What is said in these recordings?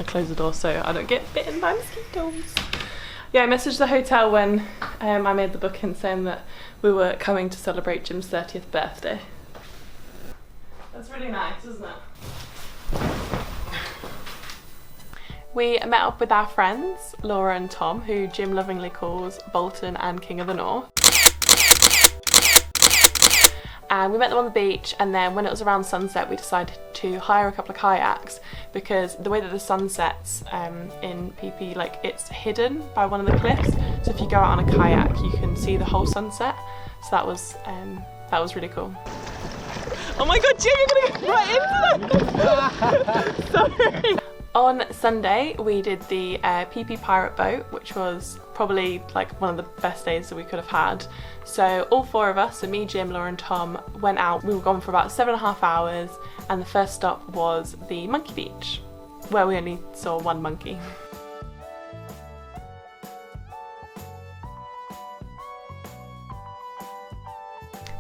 close the door so I don't get bitten by mosquitoes. Yeah, I messaged the hotel when I made the booking saying that we were coming to celebrate Jim's 30th birthday. That's really nice, isn't it? We met up with our friends, Laura and Tom, who Jim lovingly calls Bolton and King of the North. And we met them on the beach, and then when it was around sunset we decided to hire a couple of kayaks because the way that the sun sets in Phi Phi, like, it's hidden by one of the cliffs, so if you go out on a kayak you can see the whole sunset, so that was really cool. Oh my god, Jim, you're gonna go right into that! Sorry. On Sunday we did the Phi Phi pirate boat, which was probably like one of the best days that we could have had. So all four of us, so me, Jim, Laura and Tom, went out. We were gone for about 7.5 hours, and the first stop was the monkey beach, where we only saw one monkey.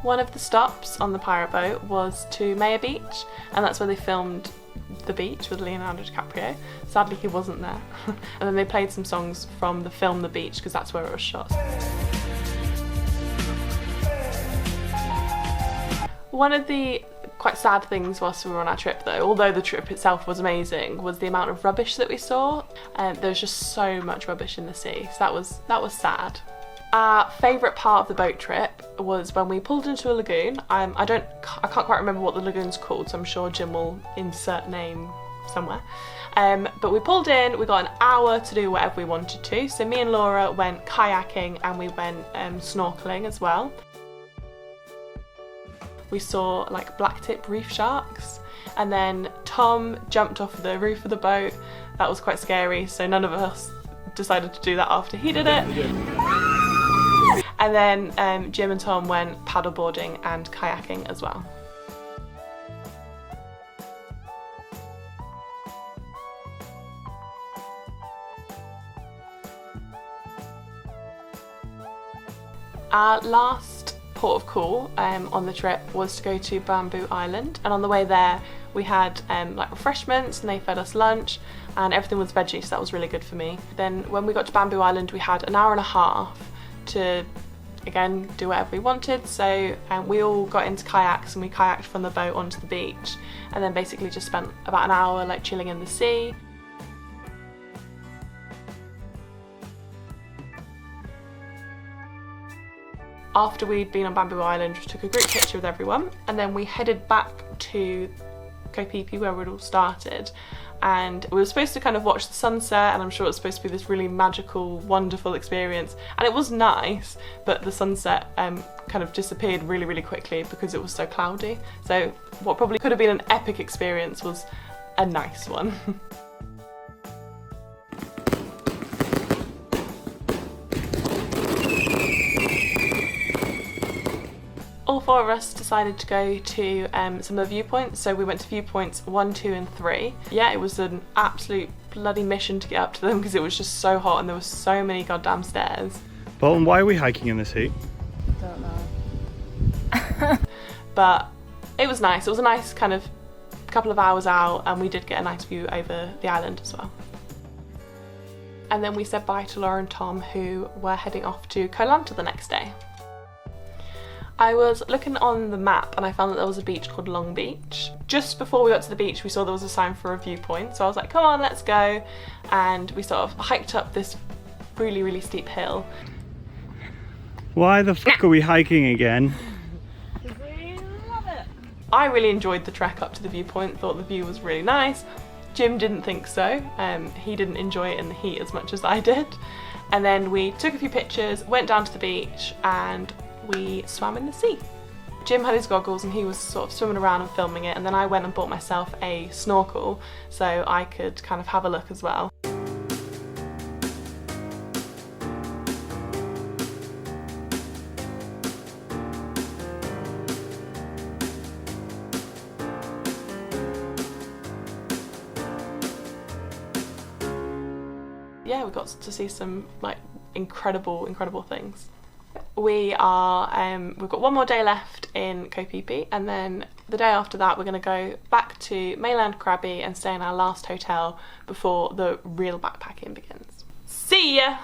One of the stops on the pirate boat was to Maya Beach, and that's where they filmed The Beach with Leonardo DiCaprio. Sadly he wasn't there. And then they played some songs from the film The Beach because that's where it was shot. One of the quite sad things whilst we were on our trip though, although the trip itself was amazing, was the amount of rubbish that we saw. There was just so much rubbish in the sea, so that was sad. Our favourite part of the boat trip was when we pulled into a lagoon. I can't quite remember what the lagoon's called, so I'm sure Jim will insert name somewhere. But we pulled in, we got an hour to do whatever we wanted to. So me and Laura went kayaking and we went snorkeling as well. We saw like blacktip reef sharks, and then Tom jumped off the roof of the boat. That was quite scary, so none of us decided to do that after he did it. And then Jim and Tom went paddleboarding and kayaking as well. Our last port of call on the trip was to go to Bamboo Island, and on the way there we had like refreshments, and they fed us lunch and everything was veggie, so that was really good for me. Then when we got to Bamboo Island we had an hour and a half to again do whatever we wanted, so we all got into kayaks and we kayaked from the boat onto the beach, and then basically just spent about an hour like chilling in the sea. After we'd been on Bamboo Island, we took a group picture with everyone, and then we headed back to Koh Phi Phi where we'd all started, and we were supposed to kind of watch the sunset, and I'm sure it was supposed to be this really magical, wonderful experience, and it was nice, but the sunset kind of disappeared really, really quickly because it was so cloudy. So what probably could have been an epic experience was a nice one. All four of us decided to go to some of the viewpoints, so we went to viewpoints 1, 2 and 3. Yeah, it was an absolute bloody mission to get up to them because it was just so hot and there were so many goddamn stairs. Bolton, why are we hiking in this heat? Don't know. But it was nice. It was a nice kind of couple of hours out, and we did get a nice view over the island as well. And then we said bye to Laura and Tom, who were heading off to Koh Lanta the next day. I was looking on the map and I found that there was a beach called Long Beach. Just before we got to the beach we saw there was a sign for a viewpoint, so I was like, come on, let's go. And we sort of hiked up this really, really steep hill. Why the fuck are we hiking again? We love it. I really enjoyed the trek up to the viewpoint, thought the view was really nice. Jim didn't think so. He didn't enjoy it in the heat as much as I did. And then we took a few pictures, went down to the beach, and we swam in the sea. Jim had his goggles and he was sort of swimming around and filming it, and then I went and bought myself a snorkel so I could kind of have a look as well. Yeah, we got to see some like incredible things. We've got one more day left night in Koh Phi Phi, and then the day after that we're going to go back to mainland Krabi and stay in our last hotel before the real backpacking begins. See ya!